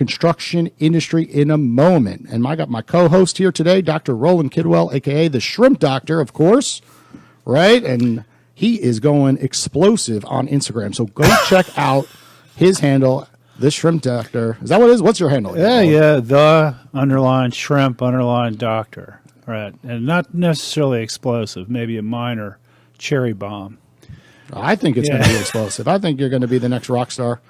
construction industry in a moment. And I got my co-host here today, Dr. Roland Kidwell, a.k.a. the Shrimp Doctor, of course, right? And he is going explosive on Instagram. So go check out his handle, the Shrimp Doctor. Is that what it is? What's your handle? Yeah, the _shrimp_doctor. Right. And not necessarily explosive, maybe a minor cherry bomb. I think it's going to be explosive. I think you're going to be the next rock star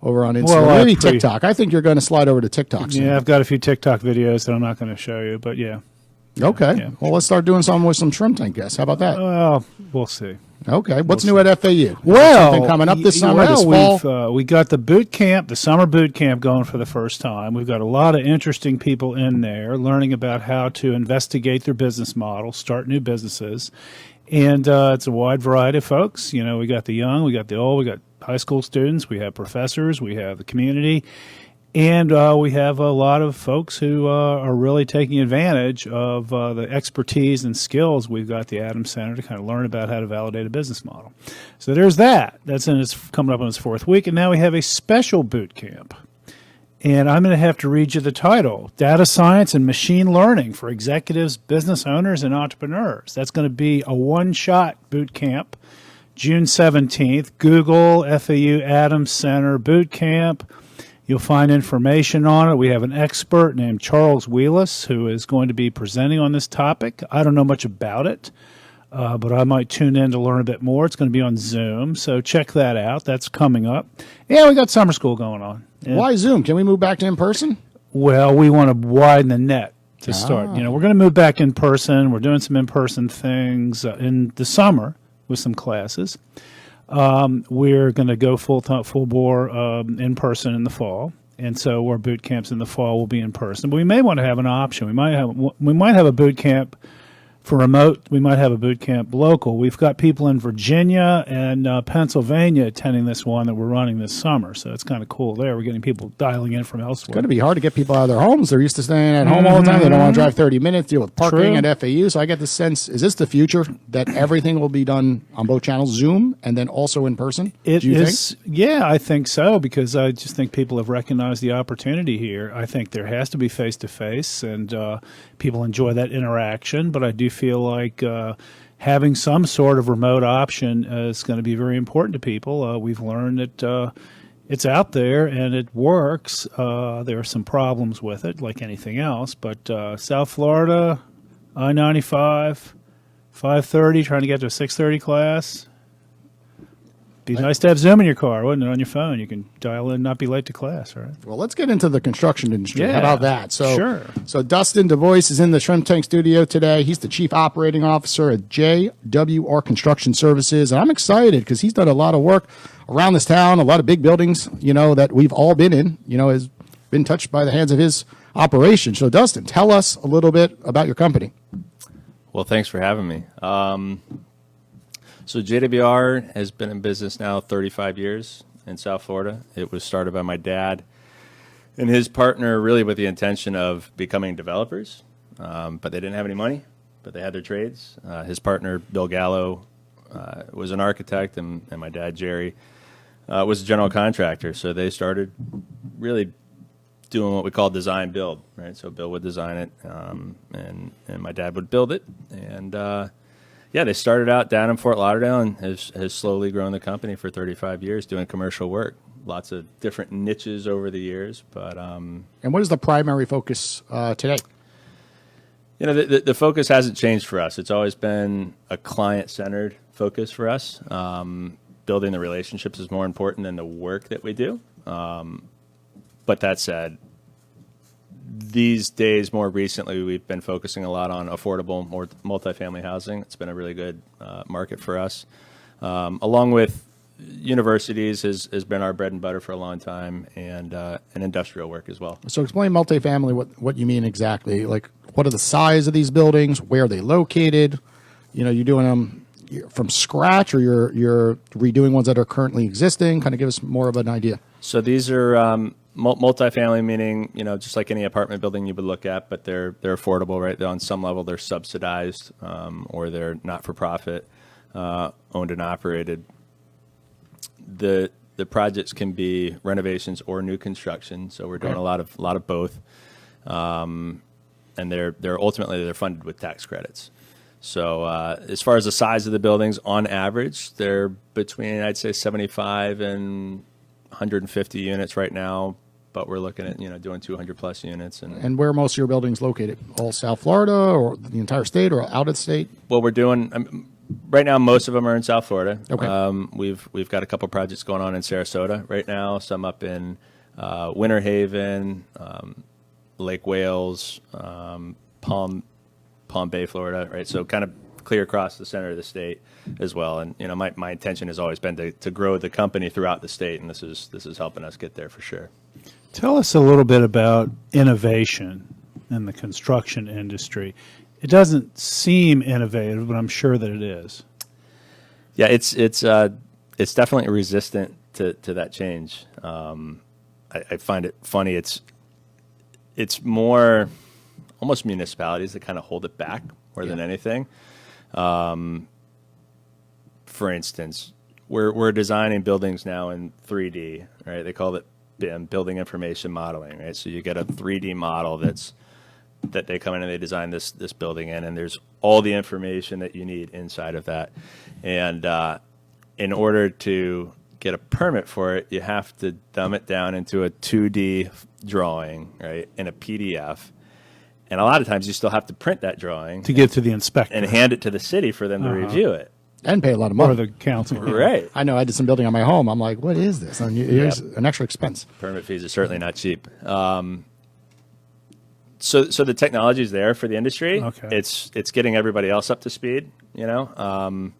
over on Instagram. Well, maybe TikTok. I think you're going to slide over to TikTok soon. Yeah, I've got a few TikTok videos that I'm not going to show you, but yeah. Okay. Yeah. Well, let's start doing something with some shrimp tank guests. How about that? Well, we'll see. Okay. What's new at FAU? Well, something coming up this summer, this fall? We got the boot camp, the summer boot camp going for the first time. We've got a lot of interesting people in there learning about how to investigate their business model, start new businesses. And it's a wide variety of folks. You know, we got the young, we got the old, we got high school students, we have professors, we have the community, and we have a lot of folks who are really taking advantage of the expertise and skills we've got at the Adams Center to kind of learn about how to validate a business model. So there's that. That's coming up on its fourth week, and now we have a special boot camp. And I'm going to have to read you the title, Data Science and Machine Learning for Executives, Business Owners, and Entrepreneurs. That's going to be a one-shot boot camp, June 17th, Google, FAU Adams Center Boot Camp. You'll find information on it. We have an expert named Charles Wheelis who is going to be presenting on this topic. I don't know much about it, but I might tune in to learn a bit more. It's going to be on Zoom, so check that out. That's coming up. Yeah, we got summer school going on. Yeah. Why Zoom? Can we move back to in-person? Well, we want to widen the net to start. You know, we're going to move back in person. We're doing some in-person things in the summer with some classes. We're going to go full bore in person in the fall, and so our boot camps in the fall will be in person. But we may want to have an option. We might have a boot camp for remote. We might have a boot camp local. We've got people in Virginia and Pennsylvania attending this one that we're running this summer, so it's kind of cool there. We're getting people dialing in from elsewhere. It's going to be hard to get people out of their homes. They're used to staying at home all the time. They don't want to drive 30 minutes, deal with parking at FAU. So I get the sense, is this the future, that everything will be done on both channels, Zoom, and then also in person? It is, yeah, I think so, because I just think people have recognized the opportunity here. I think there has to be face-to-face, and people enjoy that interaction, but I do feel like having some sort of remote option is going to be very important to people. We've learned that it's out there and it works. There are some problems with it, like anything else, but South Florida, I-95, 5:30, trying to get to a 6:30 class. Be nice to have Zoom in your car, wouldn't it? On your phone, you can dial in and not be late to class, right? Well, let's get into the construction industry. Yeah, how about that? Sure. So Dustin DuBois is in the Shrimp Tank studio today. He's the Chief Operating Officer at JWR Construction Services. And I'm excited because he's done a lot of work around this town, a lot of big buildings, you know, that we've all been in, you know, has been touched by the hands of his operation. So, Dustin, tell us a little bit about your company. Well, thanks for having me. So JWR has been in business now 35 years in South Florida. It was started by my dad and his partner really with the intention of becoming developers, but they didn't have any money, but they had their trades. His partner, Bill Gallo, was an architect, and my dad, Jerry, was a general contractor. So they started really doing what we call design build, right? So Bill would design it, and my dad would build it, and yeah, they started out down in Fort Lauderdale and has slowly grown the company for 35 years doing commercial work. Lots of different niches over the years, but and what is the primary focus today? You know, the focus hasn't changed for us. It's always been a client-centered focus for us. Building the relationships is more important than the work that we do. But that said, these days, more recently, we've been focusing a lot on affordable, more multifamily housing. It's been a really good market for us. Along with universities has been our bread and butter for a long time, and industrial work as well. So explain multifamily, what you mean exactly. Like, what are the size of these buildings? Where are they located? You know, you're doing them from scratch, or you're redoing ones that are currently existing? Kind of give us more of an idea. So these are multifamily, meaning, you know, just like any apartment building you would look at, but they're affordable, right? On some level, they're subsidized, or they're not for profit, owned and operated. The the projects can be renovations or new construction. So we're doing a lot of both, and they're ultimately funded with tax credits. So as far as the size of the buildings, on average, they're between, I'd say, 75 and 150 units right now. But we're looking at doing 200 plus units. And where are most of your buildings located? All South Florida, or the entire state, or out of the state? Well, we're doing right now. Most of them are in South Florida. Okay. We've got a couple projects going on in Sarasota right now. Some up in Winter Haven, Lake Wales, Palm Bay, Florida. Right, so kind of clear across the center of the state as well. And my intention has always been to grow the company throughout the state, and this is helping us get there for sure. Tell us a little bit about innovation in the construction industry. It doesn't seem innovative, but I'm sure that it is. Yeah, it's definitely resistant to that change. I find it funny. It's more almost municipalities that kind of hold it back more than anything. For instance, we're designing buildings now in 3D, right? They call it BIM, building information modeling, right? So you get a 3D model that they come in and they design this building in, and there's all the information that you need inside of that. And in order to get a permit for it, you have to dumb it down into a 2D drawing, right, in a PDF. And a lot of times you still have to print that drawing To give to the inspector. and hand it to the city for them to review it. And pay a lot of Or money. the council. Right. I know. I did some building on my home. I'm like, what is this? And here's an extra expense. Permit fees are certainly not cheap. So the technology is there for the industry. Okay. It's getting everybody else up to speed. The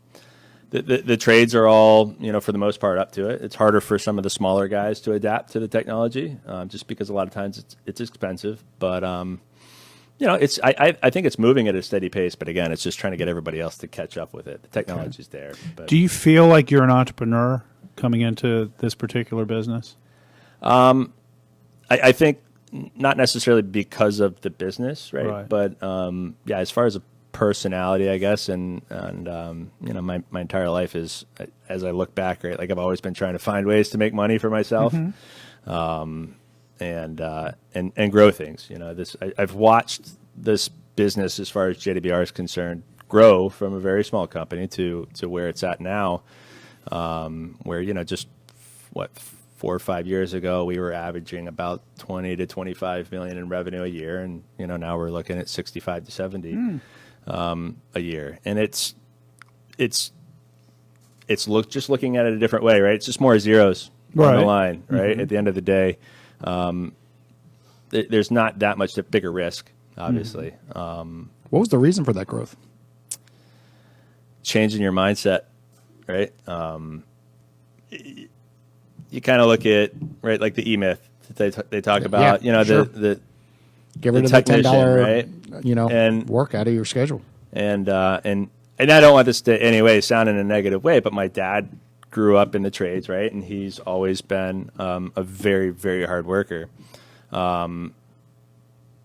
trades are all for the most part up to it. It's harder for some of the smaller guys to adapt to the technology, just because a lot of times it's expensive. But I think it's moving at a steady pace. But again, it's just trying to get everybody else to catch up with it. The technology's there. But. Do you feel like you're an entrepreneur coming into this particular business? I think not necessarily because of the business, right? But as far as a personality, I guess, and my entire life is, as I look back, right, like I've always been trying to find ways to make money for myself, and grow things. I've watched this business, as far as JWR is concerned, grow from a very small company to where it's at now, where just 4 or 5 years ago, we were averaging about 20 to 25 million in revenue a year, and now we're looking at 65 to 70 a year. And it's just looking at it a different way, right? It's just more zeros on the line, right? At the end of the day, there's not that much bigger risk, obviously. What was the reason for that growth? Changing your mindset, right? You kind of look at, right, like the E-Myth that they talk about, sure. the Get rid of the $10, right? And work out of your schedule. And I don't want this to anyway sound in a negative way, but my dad grew up in the trades, right? And he's always been a very, very hard worker. But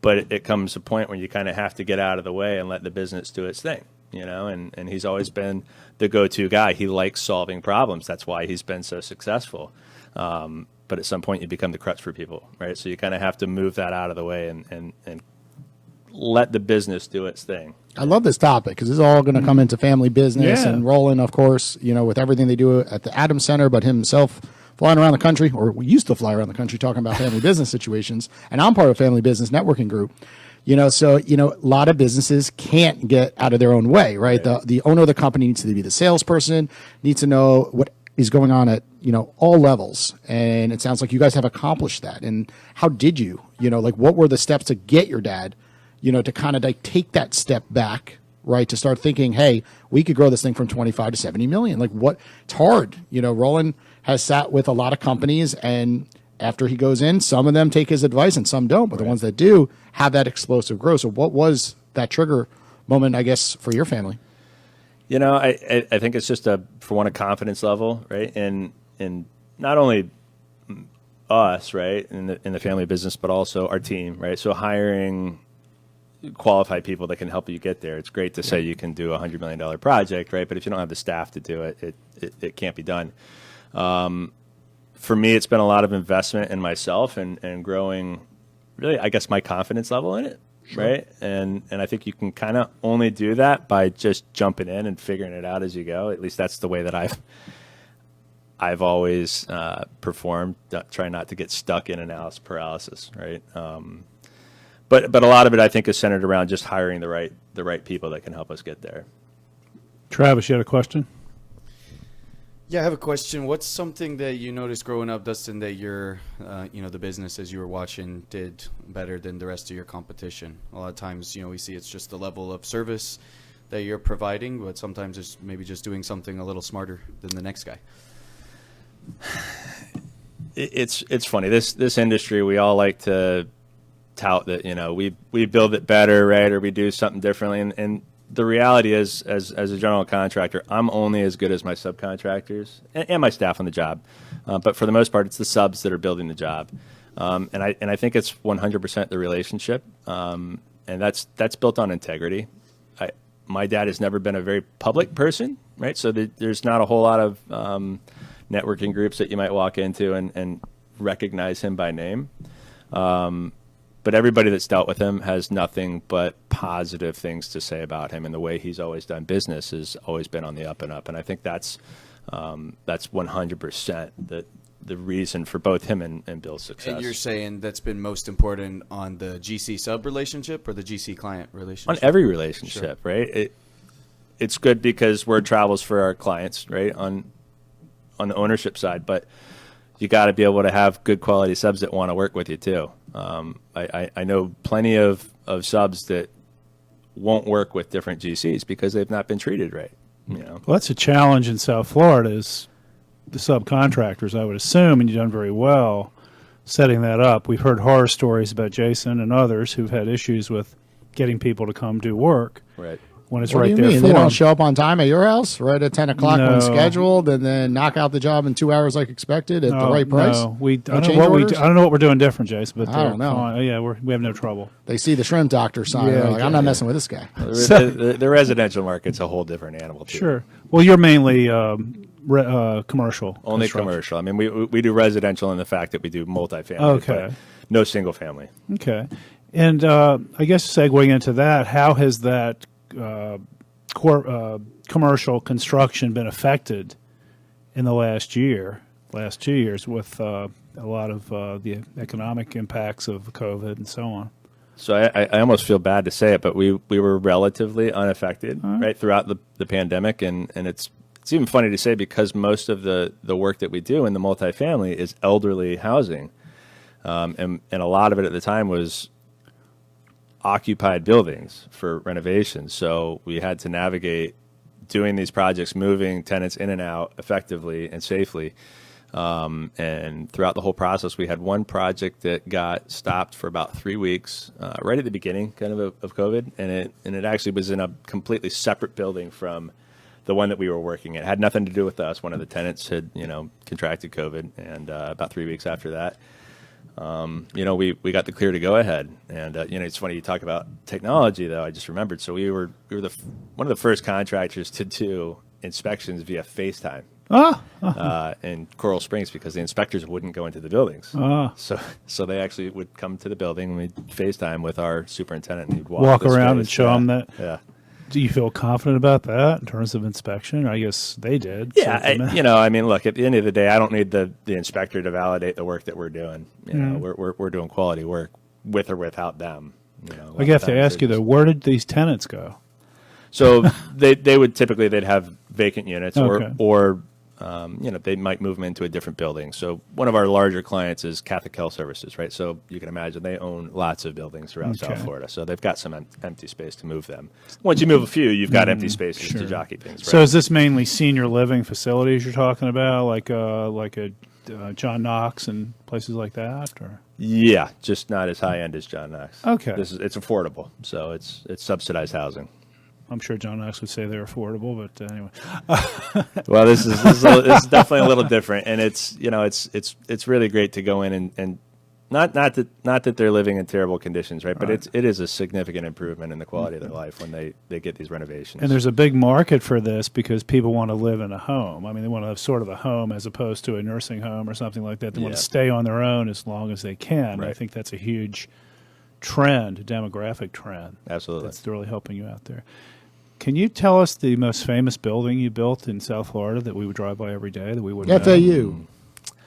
it comes a point where you kind of have to get out of the way and let the business do its thing, and he's always been the go-to guy. He likes solving problems. That's why he's been so successful. But at some point you become the crutch for people, right? So you kind of have to move that out of the way and let the business do its thing. I love this topic because this is all going to come into family business, Yeah. and Roland, of course, with everything they do at the Adams Center, but himself flying around the country, or we used to fly around the country talking about family business situations. And I'm part of a family business networking group. So a lot of businesses can't get out of their own way, right? The owner of the company needs to be the salesperson, needs to know what is going on at, all levels. And it sounds like you guys have accomplished that. And how did you, what were the steps to get your dad, to kind of take that step back, right? To start thinking, hey, we could grow this thing from 25 to 70 million. It's hard. Roland has sat with a lot of companies, and after he goes in, some of them take his advice and some don't, but the ones that do have that explosive growth. So what was that trigger moment, I guess, for your family? I think it's just a confidence level, right? And not only us, right, in the family business, but also our team, right? So hiring qualified people that can help you get there. It's great to say you can do $100 million project, right? But if you don't have the staff to do it, it can't be done. for me, it's been a lot of investment in myself and growing, really, I guess, my confidence level in it, right? And I think you can kind of only do that by just jumping in and figuring it out as you go. At least that's the way that I've always performed. Try not to get stuck in analysis paralysis, right? But a lot of it, I think, is centered around just hiring the right people that can help us get there. Travis, you had a question? Yeah, I have a question. What's something that you noticed growing up, Dustin, that your, the business as you were watching did better than the rest of your competition? A lot of times, we see it's just the level of service that you're providing, but sometimes it's maybe just doing something a little smarter than the next guy. It's funny. This industry, we all like to tout that, we build it better, right, or we do something differently, and the reality is, as a general contractor, I'm only as good as my subcontractors and my staff on the job. But for the most part, it's the subs that are building the job, and I think it's 100% the relationship, and that's built on integrity. My dad has never been a very public person, right? So there's not a whole lot of networking groups that you might walk into and recognize him by name. But everybody that's dealt with him has nothing but positive things to say about him, and the way he's always done business has always been on the up and up. And I think that's 100% the reason for both him and Bill's success. And you're saying that's been most important on the GC sub relationship or the GC client relationship? On every relationship, Sure. right? It's good because word travels for our clients, right? On the ownership side, but you got to be able to have good quality subs that want to work with you too. I know plenty of subs that won't work with different GCs because they've not been treated right. Well, that's a challenge in South Florida is the subcontractors, I would assume, and you've done very well setting that up. We've heard horror stories about Jason and others who've had issues with getting people to come do work. Right. When it's What right do you there mean? for They don't them. show up on time at your house, right at 10 o'clock No. when scheduled, and then knock out the job in 2 hours like expected at the right price? No, No I don't change know orders? I don't know what we're doing different, Jason. But I don't they're know. fine. Yeah, we have no trouble. They see the shrimp doctor sign. Yeah, They're like, I'm not yeah. messing with this guy. The residential market's a whole different animal too. Sure. Well, you're mainly commercial. Only construction. commercial. I mean, we do residential in the fact that we do multifamily, Okay. but no single family. Okay. And I guess segueing into that, how has that commercial construction been affected in the last 2 years with a lot of the economic impacts of COVID and so on? So I almost feel bad to say it, but we were relatively unaffected right throughout the pandemic, and it's even funny to say because most of the work that we do in the multifamily is elderly housing, and a lot of it at the time was occupied buildings for renovations. So we had to navigate doing these projects, moving tenants in and out effectively and safely. And throughout the whole process, we had one project that got stopped for about 3 weeks, right at the beginning kind of COVID. And it actually was in a completely separate building from the one that we were working in. It had nothing to do with us. One of the tenants had, contracted COVID. And about 3 weeks after that, we got the clear to go ahead. And, it's funny you talk about technology, though. I just remembered. So we were one of the first contractors to do inspections via FaceTime. In Coral Springs because the inspectors wouldn't go into the buildings. So they actually would come to the building and we'd FaceTime with our superintendent and he'd walk Around space. and show them that. Yeah. Do you feel confident about that in terms of inspection? I guess they did. Yeah, look, at the end of the day, I don't need the inspector to validate the work that we're doing. We're doing quality work with or without them. I have to ask you though, where did these tenants go? So they would typically they'd have vacant units Okay. or they might move them into a different building. So one of our larger clients is Catholic Health Services, right? So you can imagine they own lots of buildings throughout South Florida. So they've got some empty space to move them. Once you move a few, you've got empty spaces to jockey things. Right? So is this mainly senior living facilities you're talking about, like a John Knox and places like that, or? Yeah, just not as high end as John Knox. Okay. It's affordable, so it's subsidized housing. I'm sure John Knox would say they're affordable, but anyway. Well, this is definitely a little different, and it's really great to go in and not that they're living in terrible conditions, right? But it is a significant improvement in the quality of their life when they get these renovations. And there's a big market for this because people want to live in a home. I mean, they want to have sort of a home as opposed to a nursing home or something like that. They want to stay on their own as long as they can. Right. I think that's a huge trend, a demographic trend. Absolutely. That's really helping you out there. Can you tell us the most famous building you built in South Florida that we would drive by every day that we wouldn't know? FAU.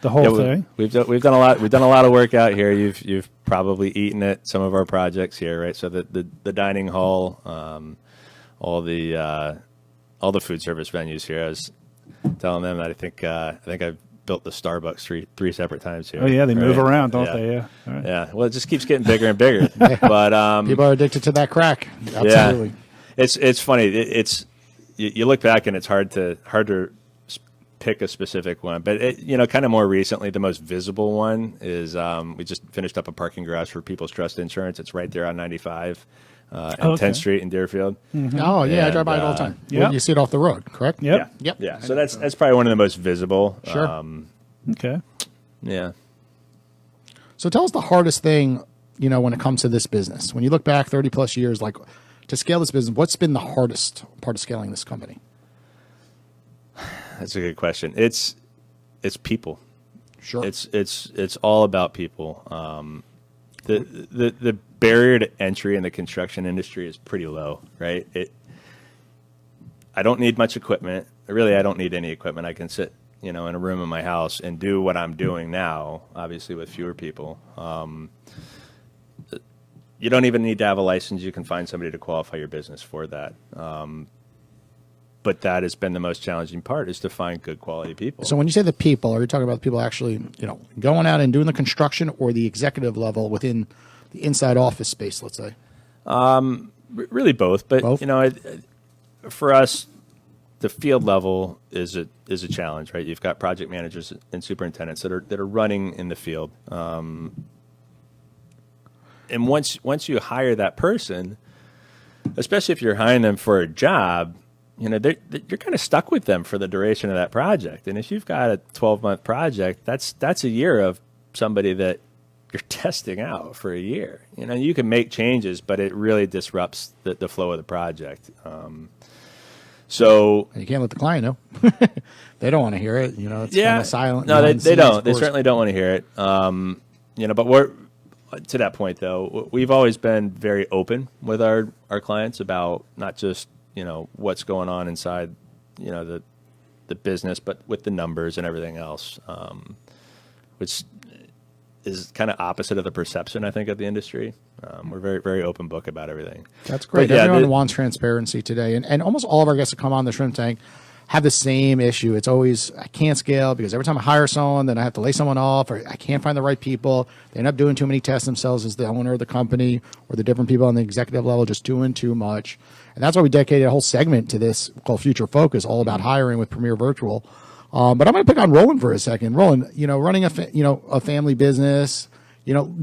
The whole thing? We've done a lot. We've done a lot of work out here. You've probably eaten at some of our projects here, right? So the dining hall, all the food service venues here. I was telling them that I think I've built the Starbucks three separate times here. Oh yeah, they move around, don't yeah. they? Yeah. All right. Yeah. Well, it just keeps getting bigger and bigger. But People are addicted to that crack. Absolutely. Yeah. It's funny. You look back and it's hard to pick a specific one, but kind of more recently, the most visible one is we just finished up a parking garage for People's Trust Insurance. It's right there on 95 and 10th Street in Deerfield. Mm-hmm. Oh yeah, I drive by it all the time. Yeah. You see it off the road, correct? Yep. Yep. Yeah. So that's probably one of the most visible. Sure. Okay. Yeah. So tell us the hardest thing, when it comes to this business. When you look back 30 plus years, like to scale this business, what's been the hardest part of scaling this company? That's a good question. It's people. Sure. It's all about people. The barrier to entry in the construction industry is pretty low, right? I don't need much equipment. Really, I don't need any equipment. I can sit, in a room in my house and do what I'm doing now, obviously with fewer people. You don't even need to have a license. You can find somebody to qualify your business for that. But that has been the most challenging part, is to find good quality people. So when you say the people, are you talking about the people actually, going out and doing the construction, or the executive level within the inside office space, let's say? Really both. But, Both? For us, the field level is a challenge, right? You've got project managers and superintendents that are running in the field. And once you hire that person, especially if you're hiring them for a job, you're kind of stuck with them for the duration of that project. And if you've got a 12-month project, that's a year of somebody that you're testing out for a year. You can make changes, but it really disrupts the flow of the project. So And you can't let the client know. They don't want to hear it. It's kind of silent. No, they don't. They Of course. certainly don't want to hear it. But we're to that point, though. We've always been very open with our clients about not just what's going on inside, the business, but with the numbers and everything else, which is kind of opposite of the perception, I think, of the industry. We're very, very open book about everything. That's great. But, yeah, Everyone wants transparency today. And almost all of our guests that come on the Shrimp Tank have the same issue. It's always, I can't scale because every time I hire someone, then I have to lay someone off, or I can't find the right people. They end up doing too many tests themselves as the owner of the company, or the different people on the executive level just doing too much. And that's why we dedicated a whole segment to this called Future Focus, all about hiring with Premier Virtual. But I'm going to pick on Roland for a second. Roland, running a family business,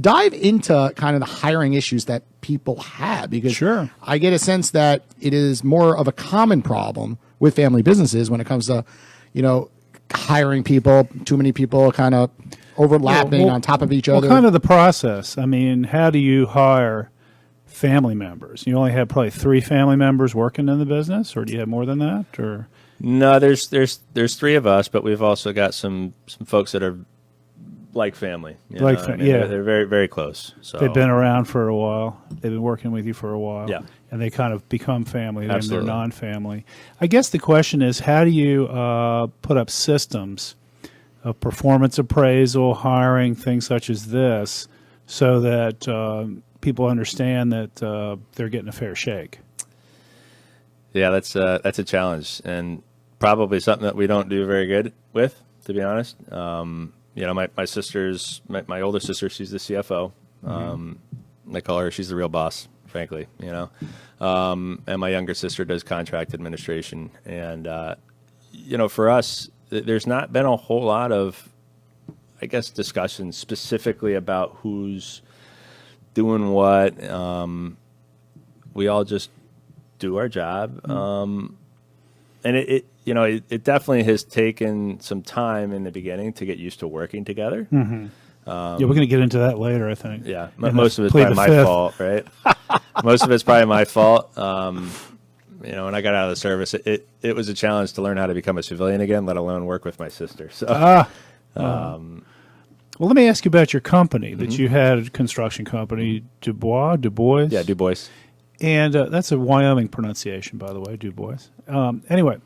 dive into kind of the hiring issues that people have, because Sure. I get a sense that it is more of a common problem with family businesses when it comes to, hiring people, too many people kind of overlapping on top of each other. What kind of the process? I mean, how do you hire family members? You only have probably 3 family members working in the business, or do you have more than that? Or No, there's 3 of us, but we've also got some folks that are like family. Yeah. They're very, very close. So they've been around for a while. They've been working with you for a while. Yeah. And they kind of become family. And Absolutely. they're non-family. I guess the question is, how do you put up systems of performance appraisal, hiring, things such as this, so that people understand that they're getting a fair shake? Yeah, that's a challenge, and probably something that we don't do very good with, to be honest. My sister's my older sister. She's the CFO. I call her. She's the real boss, frankly. And my younger sister does contract administration. And for us, there's not been a whole lot of, I guess, discussion specifically about who's doing what. We all just do our job. And it definitely has taken some time in the beginning to get used to working together. Yeah, we're going to get into that later, I think. Yeah, And most of it's plead probably the my fifth. fault, right? Most of it's probably my fault. When I got out of the service, it was a challenge to learn how to become a civilian again, let alone work with my sister. So, Well, let me ask you about your company that you had, a construction company, DuBois? yeah, DuBois. And that's a Wyoming pronunciation, by the way, DuBois. Anyway,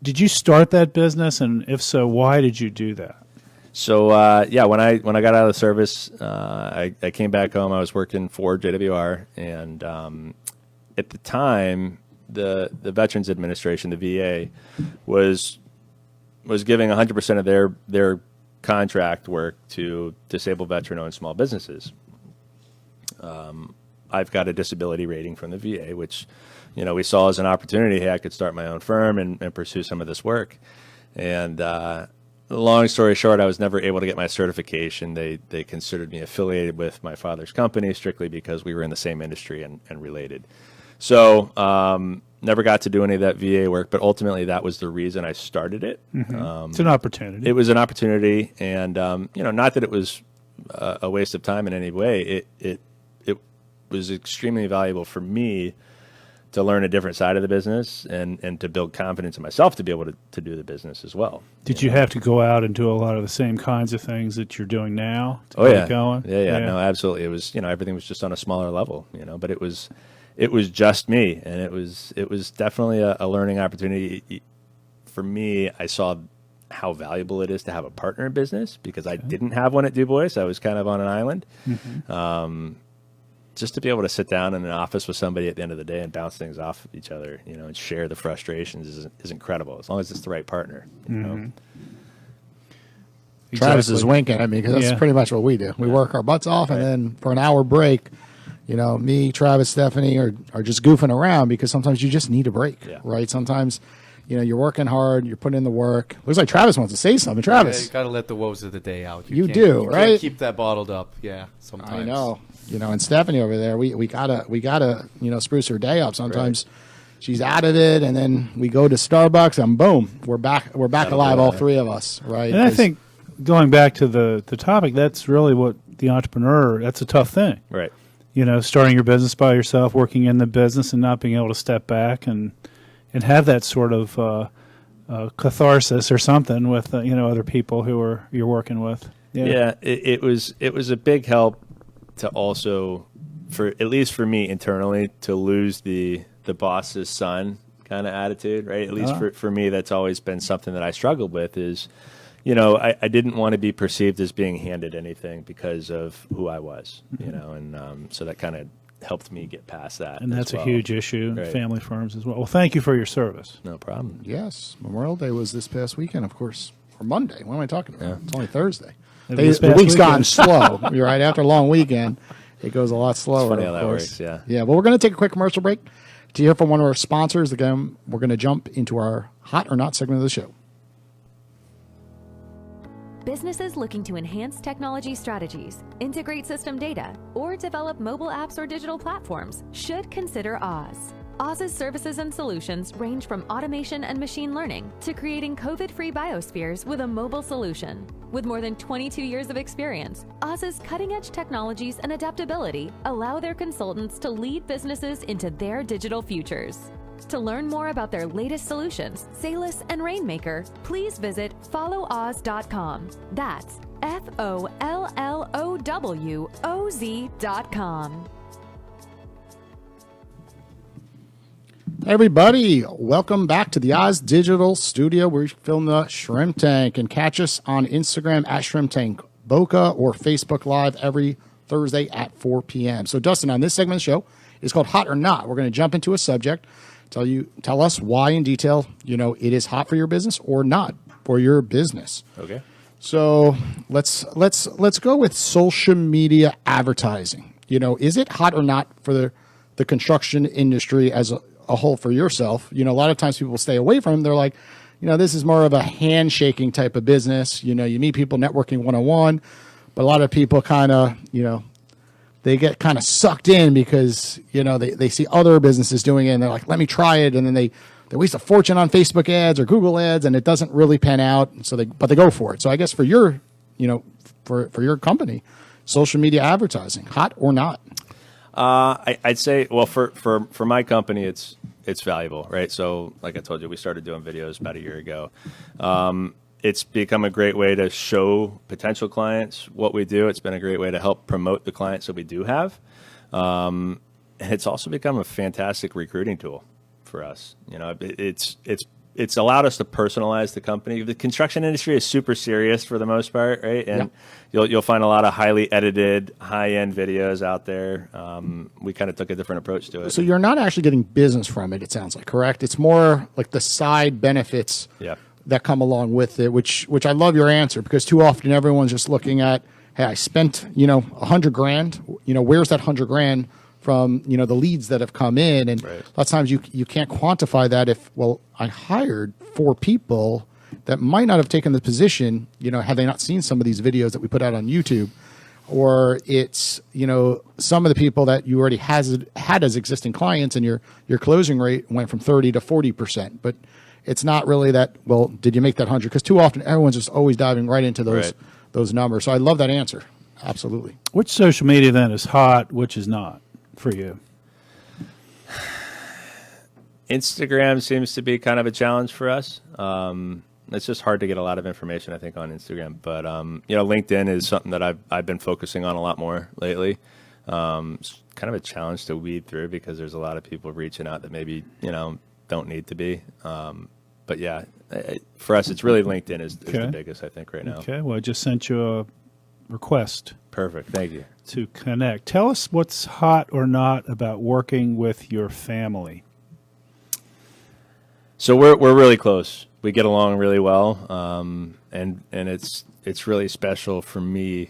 did you start that business? And if so, why did you do that? So when I got out of the service, I came back home. I was working for JWR, and at the time, the Veterans Administration, the VA, was giving 100% of their contract work to disabled veteran-owned small businesses. I've got a disability rating from the VA, which we saw as an opportunity. Hey, I could start my own firm and pursue some of this work, and long story short, I was never able to get my certification. They considered me affiliated with my father's company strictly because we were in the same industry and related. So never got to do any of that VA work, but ultimately that was the reason I started it. It's an opportunity. It was an opportunity, and not that it was a waste of time in any way. It was extremely valuable for me to learn a different side of the business and to build confidence in myself to be able to do the business as well. Did you have to go out and do a lot of the same kinds of things that you're doing now to Oh get yeah, it going? yeah, no, absolutely. It was everything was just on a smaller level, but it was just me, and it was definitely a learning opportunity for me. I saw how valuable it is to have a partner in business because I didn't have one at DuBois. I was kind of on an island. Just to be able to sit down in an office with somebody at the end of the day and bounce things off of each other, and share the frustrations is incredible as long as it's the right partner. Travis is winking at me because that's Yeah. pretty much what we do. We work our butts off, and then for an hour break, me, Travis, Stephanie are just goofing around because sometimes you just need a break, Yeah. right? Sometimes, you're working hard, you're putting in the work. Looks like Travis wants to say something. Travis, you got to let the woes of the day out. You can't- do, you can't right? keep that bottled up. Yeah, sometimes. I know, and Stephanie over there, we gotta spruce her day up. Sometimes she's out of it, and then we go to Starbucks, and boom, we're back alive, all three of us, right? And I 'Cause- think going back to the topic, that's really what the entrepreneur, that's a tough thing. Right. Starting your business by yourself, working in the business and not being able to step back and have that sort of catharsis or something with, other people who you're working with. Yeah, it was a big help to also, at least for me internally, to lose the boss's son kind of attitude, right? At least for me, that's always been something that I struggled with is, I didn't want to be perceived as being handed anything because of who I was, and so that kind of helped me get past that. And that's as well. a huge issue in Right. family firms as well. Well, thank you for your service. No problem. Yes, Memorial Day was this past weekend, of course, or Monday. What am I talking about? Yeah. It's only Thursday. It was The past week's weekend. gotten slow. You're right. After a long weekend, it goes a lot slower. funny how of that course. works, yeah. Yeah. Well, we're going to take a quick commercial break to hear from one of our sponsors. Again, we're going to jump into our hot or not segment of the show. Businesses looking to enhance technology strategies, integrate system data, or develop mobile apps or digital platforms should consider Oz. Oz's services and solutions range from automation and machine learning to creating COVID-free biospheres with a mobile solution. With more than 22 years of experience, Oz's cutting-edge technologies and adaptability allow their consultants to lead businesses into their digital futures. To learn more about their latest solutions, Salus and Rainmaker, please visit followoz.com. That's FOLLOWOZ.com. Hey everybody, welcome back to the Oz Digital Studio. We film the Shrimp Tank, and catch us on Instagram at Shrimp Tank Boca or Facebook Live every Thursday at 4 p.m. So Dustin, on this segment of the show is called Hot or Not. We're going to jump into a subject, tell us why in detail, it is hot for your business or not for your business. Okay. So let's go with social media advertising. Is it hot or not for the construction industry as a whole for yourself? A lot of times people stay away from them. They're like, this is more of a handshaking type of business. You meet people networking one-on-one, but a lot of people kind of, they get kind of sucked in because, they see other businesses doing it and they're like, let me try it. And then they waste a fortune on Facebook ads or Google ads and it doesn't really pan out. But they go for it. So I guess for your for your company, social media advertising, hot or not? I'd say, well, for my company, it's valuable, right? So like I told you, we started doing videos about a year ago. It's become a great way to show potential clients what we do. It's been a great way to help promote the clients that we do have. And it's also become a fantastic recruiting tool for us. It's allowed us to personalize the company. The construction industry is super serious for the most part, right? And you'll find a lot of highly edited, high-end videos out there. We kind of took a different approach to it. So you're not actually getting business from it, it sounds like, correct? It's more like the side benefits that come along with it, which I love your answer, because too often everyone's just looking at, hey, I spent, $100,000, where's that $100,000 from, the leads that have come in? And Right. lots of times you can't quantify that if, well, I hired 4 people that might not have taken the position, had they not seen some of these videos that we put out on YouTube, or it's, some of the people that you already had as existing clients, and your closing rate went from 30 to 40%. But it's not really that, well, did you make that 100? Because too often everyone's just always diving right into those numbers. So I love that answer. Absolutely. Which social media then is hot, which is not for you? Instagram seems to be kind of a challenge for us. It's just hard to get a lot of information, I think, on Instagram. But LinkedIn is something that I've been focusing on a lot more lately. It's kind of a challenge to weed through because there's a lot of people reaching out that maybe don't need to be. But yeah, for us, it's really LinkedIn is the biggest, I think, right now. Okay. Well, I just sent you a request. Perfect. Thank you. To connect. Tell us what's hot or not about working with your family. So we're really close. We get along really well, and it's really special for me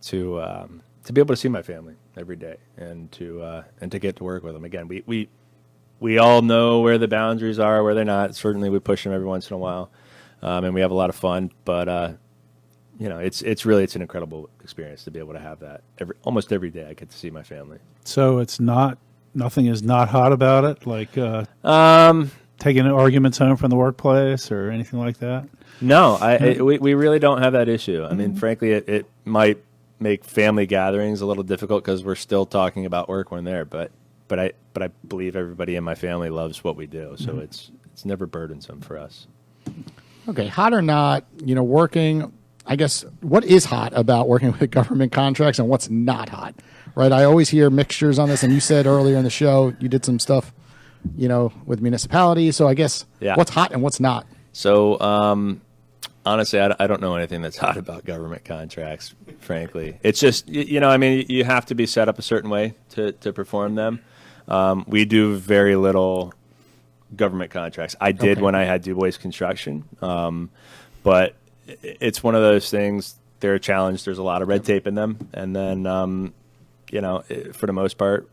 to be able to see my family every day and to get to work with them. Again, we all know where the boundaries are, where they're not. Certainly, we push them every once in a while, and we have a lot of fun. But it's an incredible experience to be able to have that almost every day. I get to see my family. So nothing is not hot about it, like taking arguments home from the workplace or anything like that? No, we really don't have that issue. I mean, frankly, it might make family gatherings a little difficult because we're still talking about work when they're there. But I believe everybody in my family loves what we do, so it's never burdensome for us. Okay, hot or not, working. I guess what is hot about working with government contracts and what's not hot, right? I always hear mixtures on this, and you said earlier in the show you did some stuff, with municipalities. So I guess what's hot and what's not? So honestly, I don't know anything that's hot about government contracts, frankly. It's just, you have to be set up a certain way to perform them. We do very little government contracts. I did when I had DuBois Construction, but it's one of those things. They're a challenge. There's a lot of red tape in them, and then for the most part,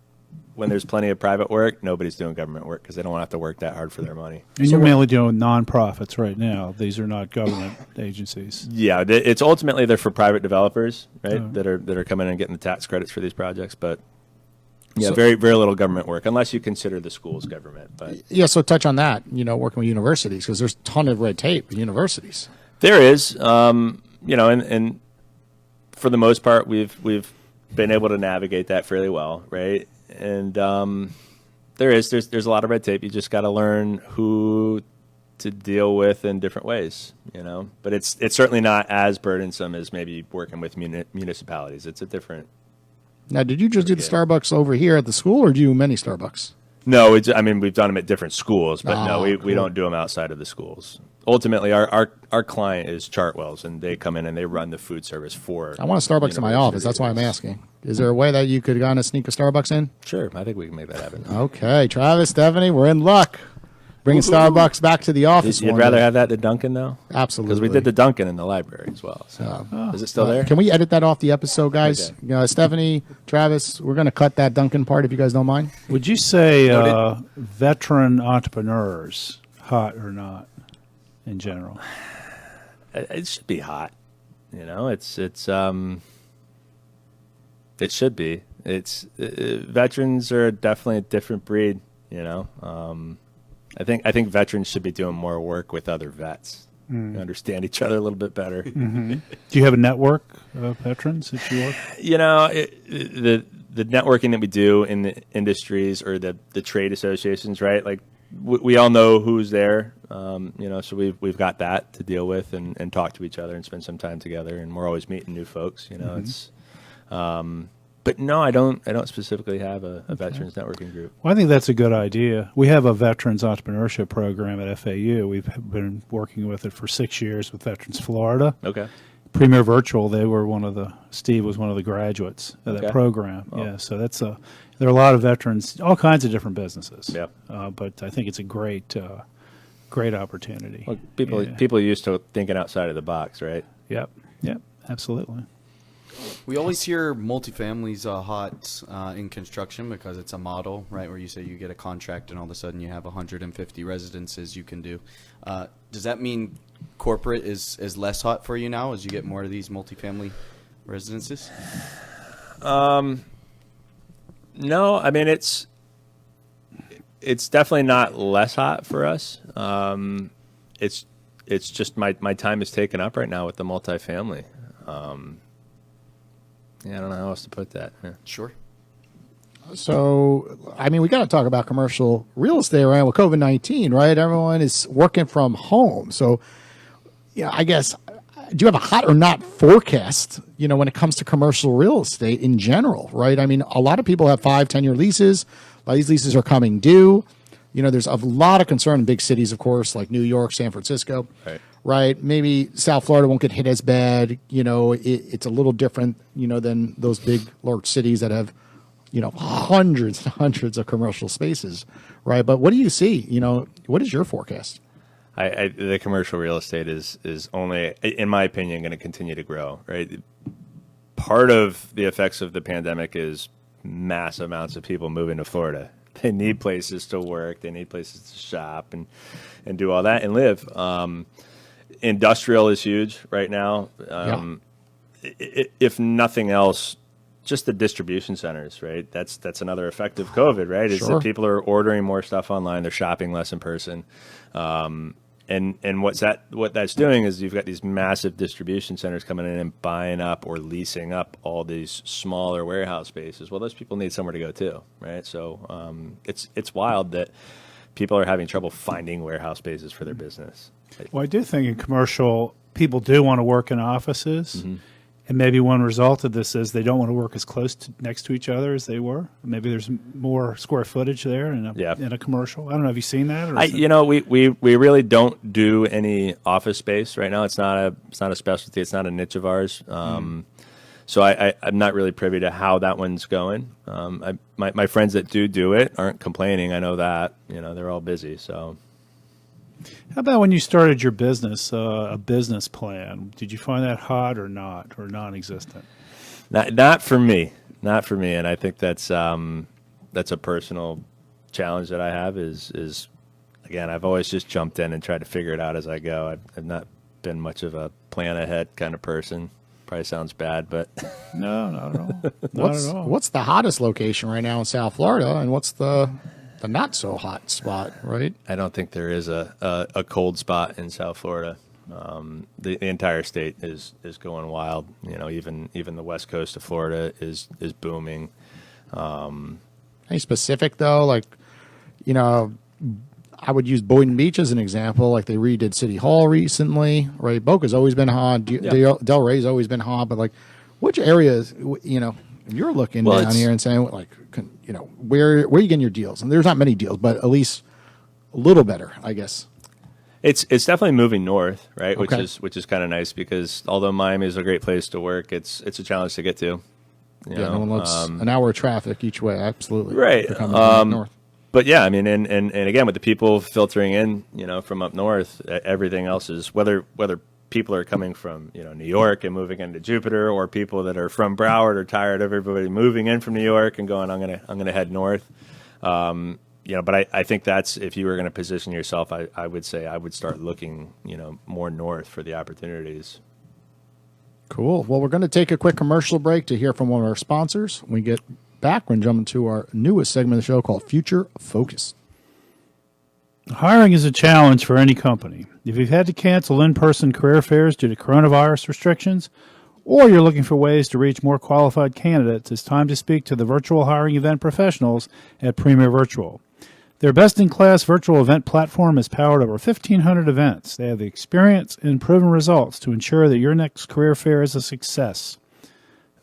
when there's plenty of private work, nobody's doing government work because they don't want to have to work that hard for their money. And you're mainly doing nonprofits right now. These are not government agencies. Yeah, it's ultimately they're for private developers, right? That are coming in and getting the tax credits for these projects, but. Yeah, very, very little government work, unless you consider the schools government. But so touch on that, working with universities, because there's a ton of red tape with universities. There is, and for the most part, we've been able to navigate that fairly well, right? And there's a lot of red tape. You just got to learn who to deal with in different ways, But it's certainly not as burdensome as maybe working with municipalities. It's a different. Now, did you just do the Starbucks over here at the school, or do you do many Starbucks? No, we've done them at different schools, but we don't do them outside of the schools. Ultimately, our client is Chartwell's, and they come in and they run the food service for. I want a Starbucks in my office. That's why I'm asking. Is there a way that you could kind of sneak a Starbucks in? Sure, I think we can make that happen. Okay, Travis, Stephanie, we're in luck. Bringing Starbucks back to the office. You'd rather have that than Dunkin', though? Absolutely. Because we did the Dunkin' in the library as well. So is it still there? Can we edit that off the episode, guys? Okay. Stephanie, Travis, we're going to cut that Dunkin' part if you guys don't mind. Would you say veteran entrepreneurs, hot or not, in general? It should be hot. It should be. Veterans are definitely a different breed. I think veterans should be doing more work with other vets understand each other a little bit better. Do you have a network of veterans that you work? The networking that we do in the industries or the trade associations, right? Like we all know who's there, so we've got that to deal with and talk to each other and spend some time together. And we're always meeting new folks. It's. But no, I don't specifically have a veterans networking group. Well, I think that's a good idea. We have a veterans entrepreneurship program at FAU. We've been working with it for 6 years with Veterans Florida. Okay. Premier Virtual, Steve was one of the graduates of that Okay. program. Oh. Yeah, so there are a lot of veterans, all kinds of different businesses. Yeah. But I think it's a great opportunity. Well, people are used to thinking outside of the box, right? Yep, absolutely. We always hear multifamilies hot in construction because it's a model, right? Where you say you get a contract and all of a sudden you have 150 residences you can do. Does that mean corporate is less hot for you now as you get more of these multifamily residences? No, I mean it's definitely not less hot for us. It's just my time is taken up right now with the multifamily. I don't know how else to put that. Yeah. Sure. So, I mean, we got to talk about commercial real estate, right? With COVID-19, right? Everyone is working from home. So, I guess, do you have a hot or not forecast, when it comes to commercial real estate in general, right? I mean, a lot of people have 5-10-year leases. A lot of these leases are coming due. There's a lot of concern in big cities, of course, like New York, San Francisco. Right. Maybe South Florida won't get hit as bad. It's a little different, than those big, large cities that have, hundreds and hundreds of commercial spaces. Right. But what do you see? What is your forecast? The commercial real estate is only, in my opinion, going to continue to grow. Right. Part of the effects of the pandemic is mass amounts of people moving to Florida. They need places to work. They need places to shop and do all that and live. Industrial is huge right now. If nothing else, just the distribution centers, right? That's another effect of COVID, right? Is that people are ordering more stuff online, they're shopping less in person, and what that's doing is you've got these massive distribution centers coming in and buying up or leasing up all these smaller warehouse spaces. Well, those people need somewhere to go too, right? So it's wild that people are having trouble finding warehouse spaces for their business. Well, I do think in commercial, people do want to work in offices. And maybe one result of this is they don't want to work as close next to each other as they were. Maybe there's more square footage there in a commercial. I don't know. Have you seen that? Or we really don't do any office space right now. It's not a specialty. It's not a niche of ours. So I'm not really privy to how that one's going. My friends that do it aren't complaining. I know that. They're all busy. So. How about when you started your business, a business plan? Did you find that hot or not, or non-existent? Not for me. And I think that's a personal challenge that I have is again, I've always just jumped in and tried to figure it out as I go. I've not been much of a plan ahead kind of person. Probably sounds bad, but no, not at all. What's the hottest location right now in South Florida, and what's the not so hot spot, right? I don't think there is a cold spot in South Florida. The entire state is going wild. Even the west coast of Florida is booming. Any specific though, like I would use Boynton Beach as an example. Like they redid City Hall recently, right? Boca's always been hot. Del Rey's always been hot, but like, which areas, you're looking down here and saying, like, where are you getting your deals? And there's not many deals, but at least a little better, I guess. It's definitely moving north, right? Okay. Which is kind of nice because although Miami is a great place to work, it's a challenge to get to. No one loves an hour of traffic each way. Absolutely, right. North. But yeah, I mean, and again, with the people filtering in, from up north, everything else is whether people are coming from New York and moving into Jupiter, or people that are from Broward are tired of everybody moving in from New York and going, I'm gonna head north. But I think that's, if you were going to position yourself, I would say I would start looking more north for the opportunities. Cool. Well, we're going to take a quick commercial break to hear from one of our sponsors. When we get back, we're going to jump into our newest segment of the show called Future Focus. Hiring is a challenge for any company. If you've had to cancel in-person career fairs due to coronavirus restrictions, or you're looking for ways to reach more qualified candidates, it's time to speak to the virtual hiring event professionals at Premier Virtual. Their best-in-class virtual event platform has powered over 1,500 events. They have the experience and proven results to ensure that your next career fair is a success.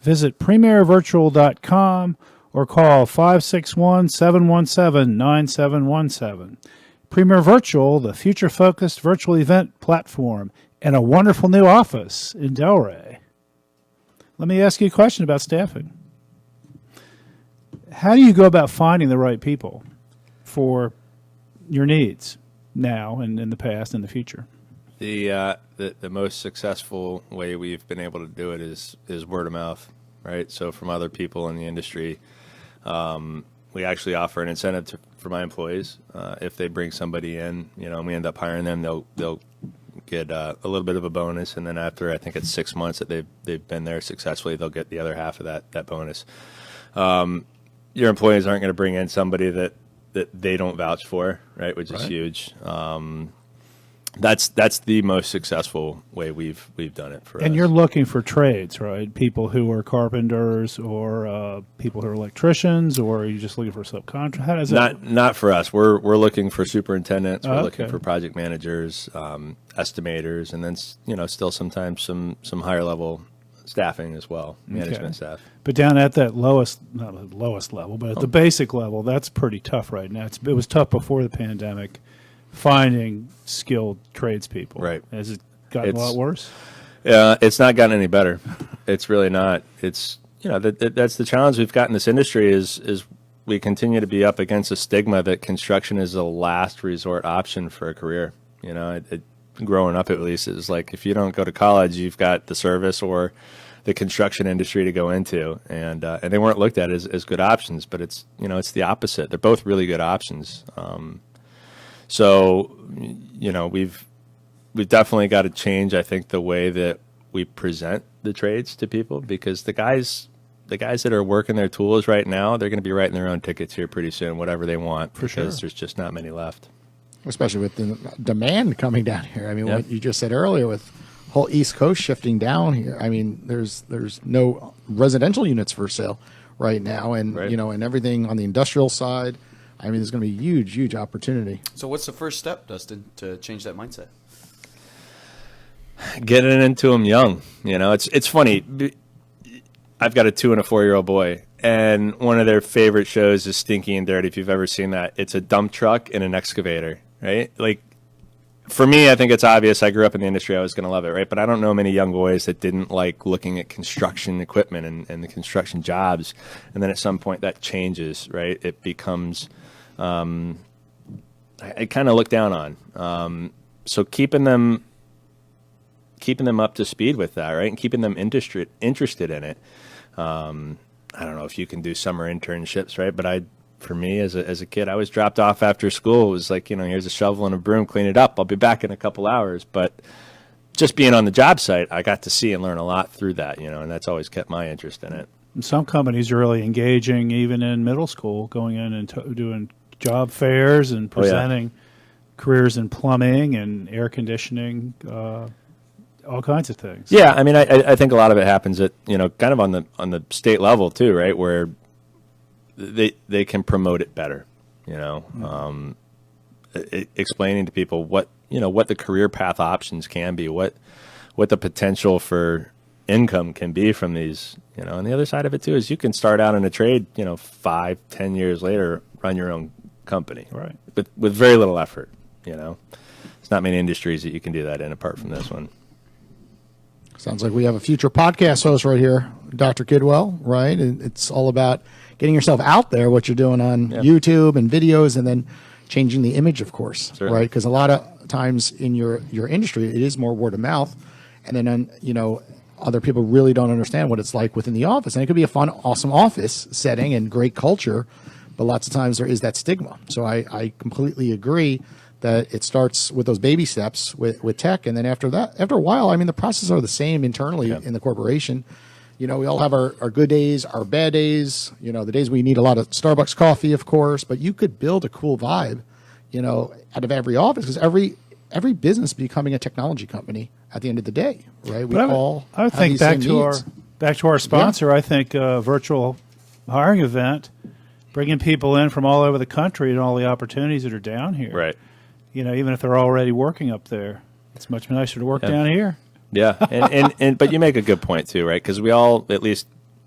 Visit premiervirtual.com or call 561-717-9717. Premier Virtual, the future-focused virtual event platform, and a wonderful new office in Delray. Let me ask you a question about staffing. How do you go about finding the right people for your needs now and in the past and the future? The most successful way we've been able to do it is word of mouth, right? So from other people in the industry, we actually offer an incentive for my employees. If they bring somebody in, and we end up hiring them, they'll get a little bit of a bonus, and then after I think it's 6 months that they've been there successfully, they'll get the other half of that bonus. Your employees aren't going to bring in somebody that they don't vouch for, right? Which is huge. That's the most successful way we've done it for us. And you're looking for trades, right? People who are carpenters or people who are electricians, or are you just looking for subcontractors? How does that? Not for us. We're looking for superintendents. We're looking for project managers, estimators, and then still sometimes some higher level staffing as well, management staff. But down at that not the lowest level, but at the basic level, that's pretty tough right now. It was tough before the pandemic, finding skilled tradespeople. Right. Has it gotten a lot worse? It's not gotten any better. It's really not. It's that's the challenge we've got in this industry is we continue to be up against a stigma that construction is a last resort option for a career. Growing up at least, it was like if you don't go to college, you've got the service or the construction industry to go into, and they weren't looked at as good options. But it's the opposite. They're both really good options. So we've definitely got to change, I think, the way that we present the trades to people, because the guys that are working their tools right now, they're going to be writing their own tickets here pretty soon, whatever they want, because there's just not many left. Especially with the demand coming down here. I mean, what you just said earlier with whole East Coast shifting down here. I mean, there's no residential units for sale right now, and and everything on the industrial side. I mean, there's going to be huge opportunity. So what's the first step, Dustin, to change that mindset? Getting into them young. It's funny. I've got a 2 and a 4-year-old boy, and one of their favorite shows is Stinky and Dirty, if you've ever seen that. It's a dump truck and an excavator, right? Like, for me, I think it's obvious. I grew up in the industry. I was going to love it, right? But I don't know many young boys that didn't like looking at construction equipment and the construction jobs. And then at some point that changes, right? It becomes, I kind of look down on. So keeping them up to speed with that, right? And keeping them interested in it. I don't know if you can do summer internships, right? But for me as a kid, I was dropped off after school. It was like, here's a shovel and a broom, clean it up. I'll be back in a couple hours. But just being on the job site, I got to see and learn a lot through that, and that's always kept my interest in it. And some companies are really engaging even in middle school, going in and doing job fairs and presenting careers in plumbing and air conditioning, all kinds of things. Yeah, I mean, I think a lot of it happens at kind of on the state level too, right? Where they can promote it better, explaining to people what the career path options can be, what the potential for income can be from these, And the other side of it too is you can start out in a trade, 5-10 years later, run your own company, right? But with very little effort, There's not many industries that you can do that in apart from this one. Sounds like we have a future podcast host right here, Dr. Kidwell, right? And it's all about getting yourself out there, what you're doing on YouTube and videos, and then changing the image, of course, Certainly. Right? Because a lot of times in your industry, it is more word of mouth, and then other people really don't understand what it's like within the office. And it could be a fun, awesome office setting and great culture, but lots of times there is that stigma. So I completely agree that it starts with those baby steps with tech, and then after a while, I mean, the processes are the same internally in the corporation. We all have our good days, our bad days, the days we need a lot of Starbucks coffee, of course, but you could build a cool vibe, out of every office, because every business becoming a technology company at the end of the day, right? We all I would have think these back same to needs. our sponsor. I think a virtual hiring event, bringing people in from all over the country and all the opportunities that are down here. Right. Even if they're already working up there, it's much nicer to work down here. Yeah, and but you make a good point too, right? Because we all, at least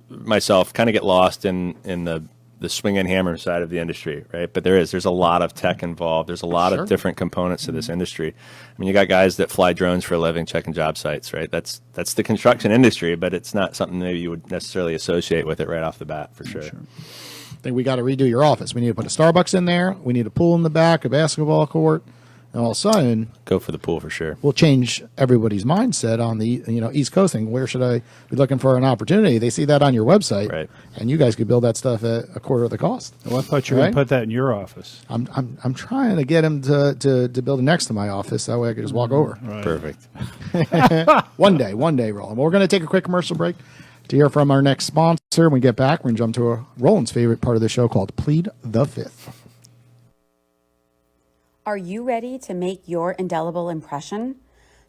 myself, kind of get lost in the swing and hammer side of the industry, right? But there's a lot of tech involved. There's a lot of different components to this industry. I mean, you got guys that fly drones for a living, checking job sites, right? That's the construction industry, but it's not something maybe you would necessarily associate with it right off the bat, for sure. I think we got to redo your office. We need to put a Starbucks in there. We need a pool in the back, a basketball court. And all of a sudden, Go for the pool for sure. we'll change everybody's mindset on the East Coast thing. Where should I be looking for an opportunity? They see that on your website, Right. and you guys could build that stuff at a quarter of the cost. Well, I thought you were going Right? to put that in your office. I'm trying to get him to build it next to my office. That way I could just walk over. Right. Perfect. One day, Roland. We're going to take a quick commercial break to hear from our next sponsor. When we get back, we're going to jump to Roland's favorite part of the show called Plead the Fifth. Are you ready to make your indelible impression?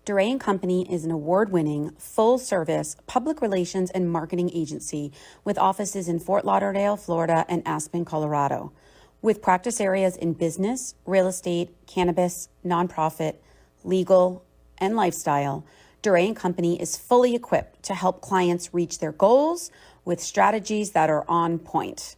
DuBois & Company is an award-winning, full-service public relations and marketing agency with offices in Fort Lauderdale, Florida, and Aspen, Colorado. With practice areas in business, real estate, cannabis, nonprofit, legal, and lifestyle, DuBois & Company is fully equipped to help clients reach their goals with strategies that are on point.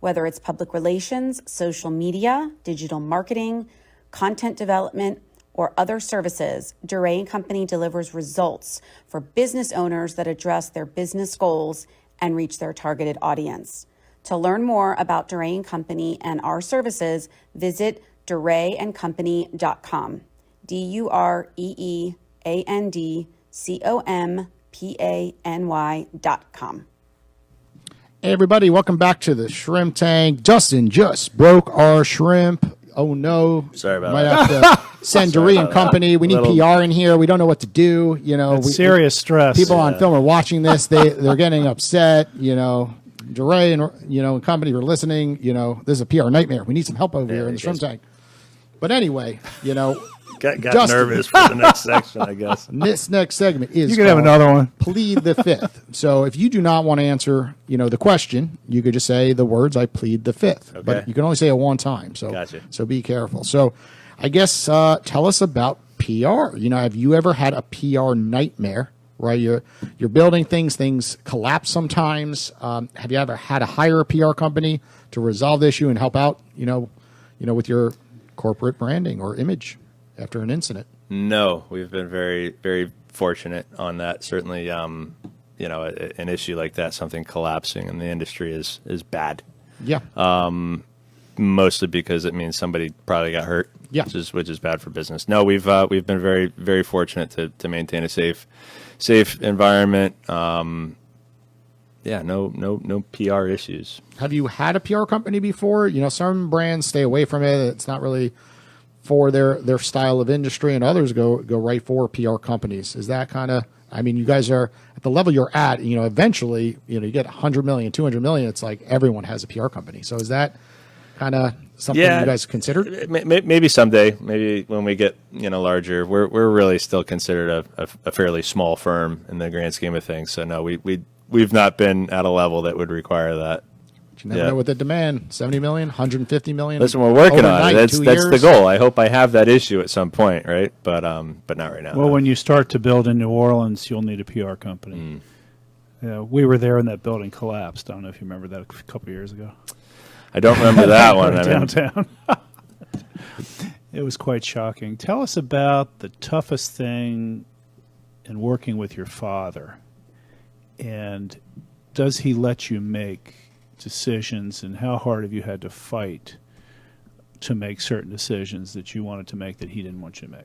Whether it's public relations, social media, digital marketing, content development, or other services, DuBois & Company delivers results for business owners that address their business goals and reach their targeted audience. To learn more about DuBois & Company and our services, visit DuBoisandCompany.com. DuReandCompany.com. Hey, everybody, welcome back to the Shrimp Tank. Dustin just broke our shrimp. Oh, no. Sorry about Might that. have to send DuBois and Company. We need PR in here. We don't know what to do. It's serious stress. People on film are watching this. They're getting upset. DuBois and Company are listening. This is a PR nightmare. We need some help over here in the Shrimp Tank. But anyway, Got Dustin. nervous for the next section, I guess. this next segment is You could have called another one. Plead the Fifth. So if you do not want to answer, the question, you could just say the words "I plead the fifth." Okay. But you can only say it one time. So Gotcha. So be careful. So I guess tell us about PR. Have you ever had a PR nightmare? Right, you're building things collapse sometimes. Have you ever had to hire a PR company to resolve the issue and help out? With your corporate branding or image after an incident. No, we've been very, very fortunate on that. Certainly, an issue like that, something collapsing in the industry is bad. Yeah. Mostly because it means somebody probably got hurt. Yeah. Which is bad for business. No, we've been very, very fortunate to maintain a safe environment. No PR issues. Have you had a PR company before? Some brands stay away from it. It's not really for their style of industry, and others go right for PR companies. Is that kind of? You guys are at the level you're at. Eventually, you get 100 million, 200 million. It's like everyone has a PR company. So is that kind of something you guys considered? Maybe someday. Maybe when we get larger. We're really still considered a fairly small firm in the grand scheme of things. So no, we've not been at a level that would require that. You never know what the demand, 70 million, 150 million. Listen, we're working on overnight, it. 2 That's the years. goal. I hope I have that issue at some point, right? But not right now. Well, when you start to build in New Orleans, you'll need a PR company. We were there when that building collapsed. I don't know if you remember that a couple of years ago. I don't remember that one. Downtown. It was quite shocking. Tell us about the toughest thing in working with your father. And does he let you make decisions, and how hard have you had to fight to make certain decisions that you wanted to make that he didn't want you to make?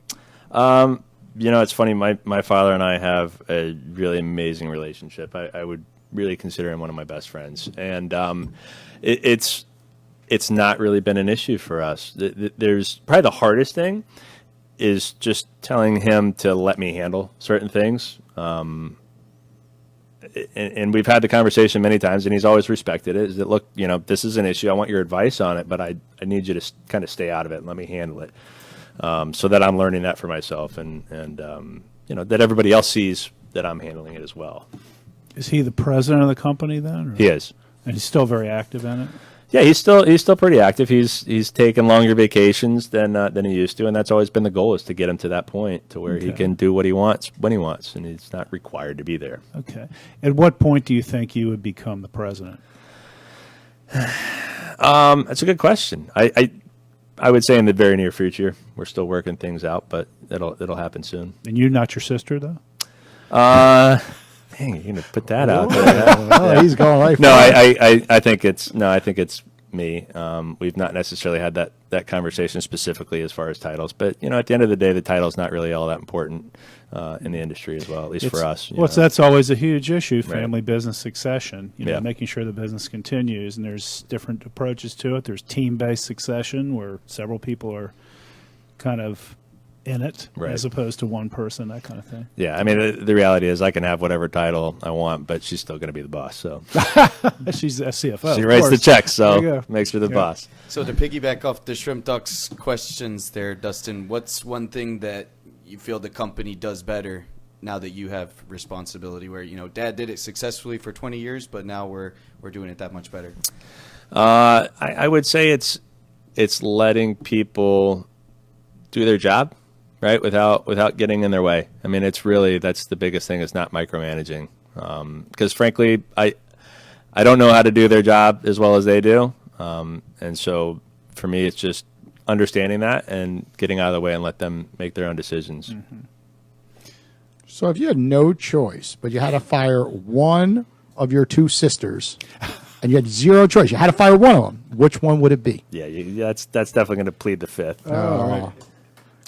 It's funny. My father and I have a really amazing relationship. I would really consider him one of my best friends, and it's not really been an issue for us. There's probably the hardest thing is just telling him to let me handle certain things. and we've had the conversation many times, and he's always respected it. Is that, look, this is an issue. I want your advice on it, but I need you to kind of stay out of it and let me handle it, so that I'm learning that for myself, and that everybody else sees that I'm handling it as well. Is he the president of the company then? Or? He is, and he's still very active in it. Yeah, he's still pretty active. He's taken longer vacations than he used to, and that's always been the goal, is to get him to that point to where he can do what he wants when he wants, and he's not required to be there. Okay. At what point do you think you would become the president? That's a good question. I would say in the very near future. We're still working things out, but it'll happen soon. And you're not your sister, though? Dang, you're gonna put that out there. Oh, he's going right for No, it. I think it's me. We've not necessarily had that conversation specifically as far as titles, but at the end of the day, the title's not really all that important in the industry as well, at least for us. That's always a huge issue: family business succession. Yeah. Making sure the business continues, and there's different approaches to it. There's team-based succession, where several people are kind of in it, as opposed to one person, that kind of thing. Yeah, I mean, the reality is I can have whatever title I want, but she's still going to be the boss. So she's a CFO. She writes the checks, so makes her the boss. So to piggyback off the Shrimp Ducks questions there, Dustin, what's one thing that you feel the company does better now that you have responsibility, where Dad did it successfully for 20 years, but now we're doing it that much better? I would say it's letting people do their job, right, without getting in their way. I mean, that's the biggest thing, is not micromanaging. Because frankly, I don't know how to do their job as well as they do. And so for me, it's just understanding that and getting out of the way and let them make their own decisions. Mm-hmm. So if you had no choice, but you had to fire one of your two sisters, and you had zero choice, you had to fire one of them, which one would it be? Yeah, that's definitely going to plead the fifth. Oh,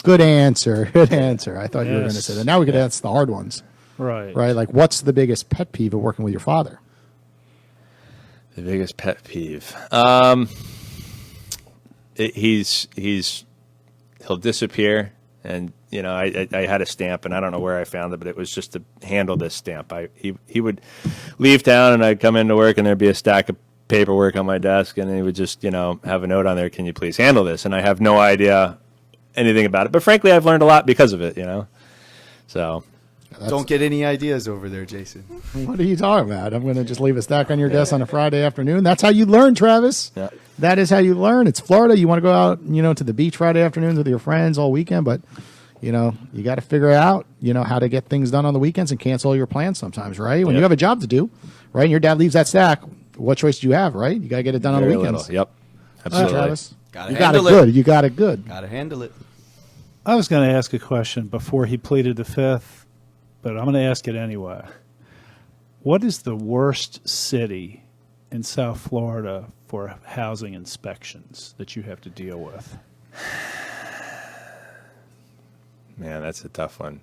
good answer. Good answer. I thought you were going to say that. Now we could answer the hard ones. Right. Right? Like, what's the biggest pet peeve of working with your father? The biggest pet peeve. He'll disappear, and I had a stamp, and I don't know where I found it, but it was just to handle this stamp. He would leave town, and I'd come into work, and there'd be a stack of paperwork on my desk, and he would just have a note on there, can you please handle this? And I have no idea anything about it, but frankly, I've learned a lot because of it. So. Don't get any ideas over there, Jason. What are you talking about? I'm going to just leave a stack on your desk on a Friday afternoon. That's how you learn, Travis. Yeah. That is how you learn. It's Florida. You want to go out, to the beach Friday afternoons with your friends all weekend, but you got to figure out, how to get things done on the weekends and cancel your plans sometimes, right? When you have a job to do, right? And your dad leaves that stack, what choice do you have, right? You got to get it done on the weekends. Little. Yep. Absolutely. Travis. You got it good. You got it good. Got to handle it. I was going to ask a question before he pleaded the fifth, but I'm going to ask it anyway. What is the worst city in South Florida for housing inspections that you have to deal with? Man, that's a tough one.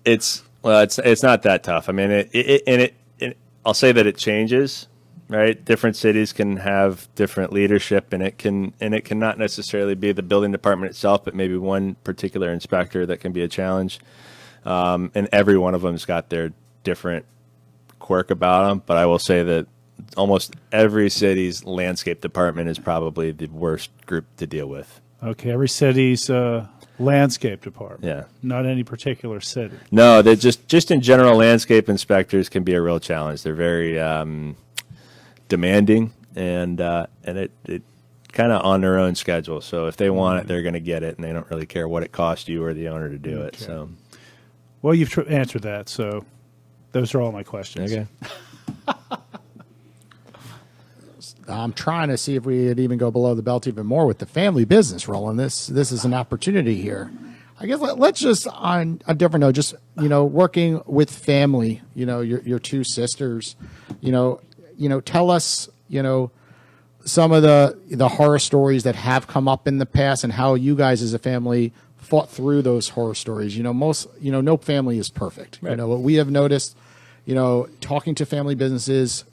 It's not that tough. I mean, I'll say that it changes, right? Different cities can have different leadership, and it cannot necessarily be the building department itself, but maybe one particular inspector that can be a challenge. And every one of them's got their different quirk about them. But I will say that almost every city's landscape department is probably the worst group to deal with. Okay, every city's landscape department. Yeah. Not any particular city. No, they're just in general, landscape inspectors can be a real challenge. They're very demanding, and it kind of on their own schedule. So if they want it, they're going to get it, and they don't really care what it costs you or the owner to do it. So, well, you've answered that. So those are all my questions. Okay. I'm trying to see if we could even go below the belt even more with the family business, Roland. This is an opportunity here. I guess let's just, on a different note, just, working with family, your two sisters, tell us, some of the horror stories that have come up in the past and how you guys as a family fought through those horror stories. No family is perfect. Right. What we have noticed, talking to family businesses,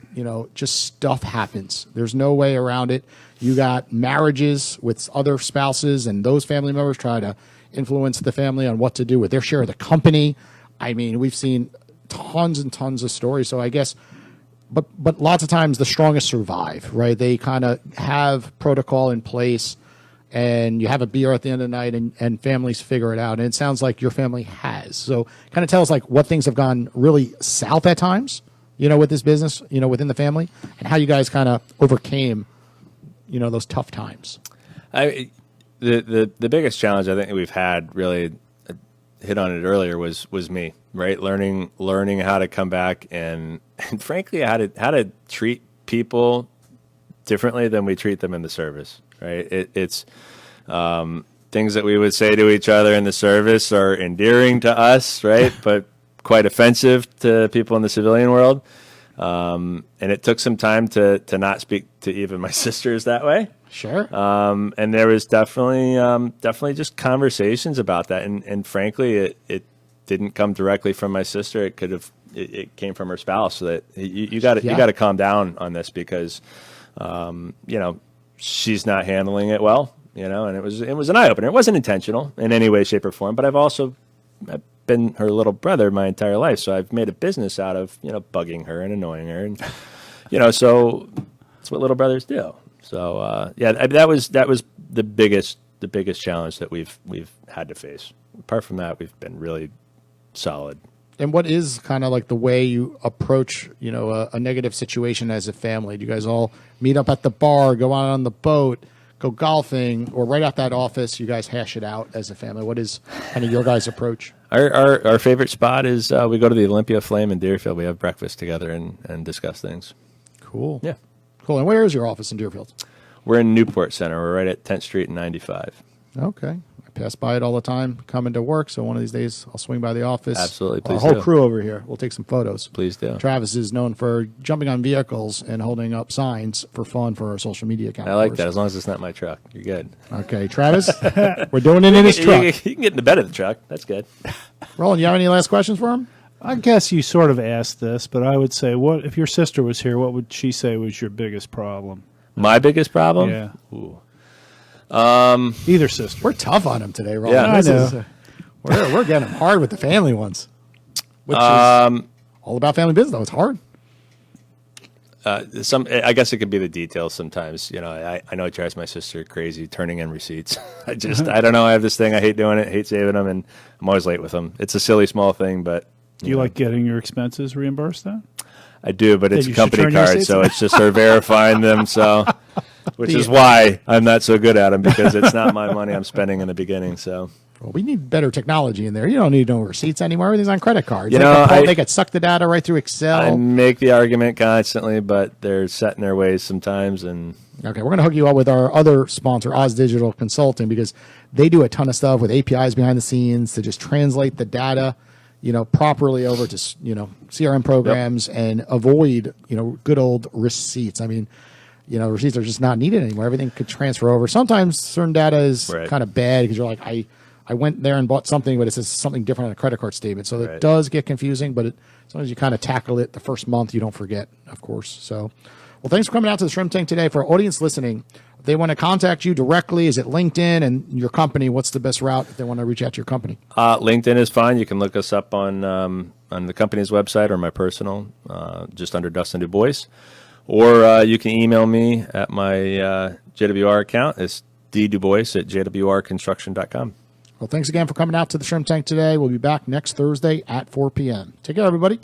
just stuff happens. There's no way around it. You got marriages with other spouses, and those family members try to influence the family on what to do with their share of the company. I mean, we've seen tons and tons of stories. So I guess, but lots of times the strongest survive, right? They kind of have protocol in place, and you have a beer at the end of the night, and families figure it out. And it sounds like your family has. So kind of tell us like what things have gone really south at times, with this business, within the family, and how you guys kind of overcame, those tough times. The biggest challenge I think we've had, really hit on it earlier, was me, right? Learning how to come back and frankly how to treat people differently than we treat them in the service, right? It's things that we would say to each other in the service are endearing to us, right? But quite offensive to people in the civilian world. And it took some time to not speak to even my sisters that way. Sure. And there was definitely just conversations about that. And frankly, it didn't come directly from my sister. It came from her spouse. So that you got to calm down on this because, she's not handling it well, and it was an eye opener. It wasn't intentional in any way, shape or form, but I've been her little brother my entire life. So I've made a business out of, bugging her and annoying her. And, so that's what little brothers do. So, that was the biggest challenge that we've had to face. Apart from that, we've been really solid. And what is kind of like the way you approach, a negative situation as a family? Do you guys all meet up at the bar, go out on the boat, go golfing, or right at that office, you guys hash it out as a family? What is kind of your guys' approach? Our favorite spot is we go to the Olympia Flame in Deerfield. We have breakfast together and discuss things. Cool. Yeah. Cool. And where is your office in Deerfield? We're in Newport Center. We're right at 10th Street and 95. Okay. I pass by it all the time coming to work, so one of these days I'll swing by the office. Absolutely. Please Our whole do. crew over here. We'll take some photos. Please do. Travis is known for jumping on vehicles and holding up signs for fun for our social media account. I like that. As long as it's not my truck, you're good. Okay, Travis, we're doing it in his truck. You can get in the bed of the truck. That's good. Roland, you have any last questions for him? I guess you sort of asked this, but I would say, what if your sister was here? What would she say was your biggest problem? My biggest problem? Yeah. Ooh. Either sister. We're tough on him today, Roland. Yeah. I This know. is, we're getting him hard with the family ones, which is all about family business, though. It's hard. I guess it could be the details sometimes. I know it drives my sister crazy turning in receipts. I don't know. I have this thing. I hate doing it, hate saving them, and I'm always late with them. It's a silly small thing, but Do you like getting your expenses reimbursed then? I do, but it's you a should company turn your card, receipts so in. it's just her verifying them. So, which is why I'm not so good at them, because it's not my money I'm spending in the beginning. So. Well, we need better technology in there. You don't need no receipts anymore. Everything's on credit cards. They could suck the data right through Excel. I make the argument constantly, but they're set in their ways sometimes. And Okay, we're going to hook you up with our other sponsor, Oz Digital Consulting, because they do a ton of stuff with APIs behind the scenes to just translate the data, properly over to, CRM programs and avoid, good old receipts. I mean, receipts are just not needed anymore. Everything could transfer over. Sometimes certain data is kind of bad because you're like, I went there and bought something, but it says something different on a credit card statement. So it does get confusing, but sometimes you kind of tackle it the first month. You don't forget, of course. So, well, thanks for coming out to the Shrimp Tank today. For our audience listening, if they want to contact you directly, is it LinkedIn and your company? What's the best route if they want to reach out to your company? LinkedIn is fine. You can look us up on the company's website or my personal, just under Dustin DuBois. Or you can email me at my JWR account. It's ddubois@jwrconstruction.com. Well, thanks again for coming out to the Shrimp Tank today. We'll be back next Thursday at 4 p.m. Take care, everybody.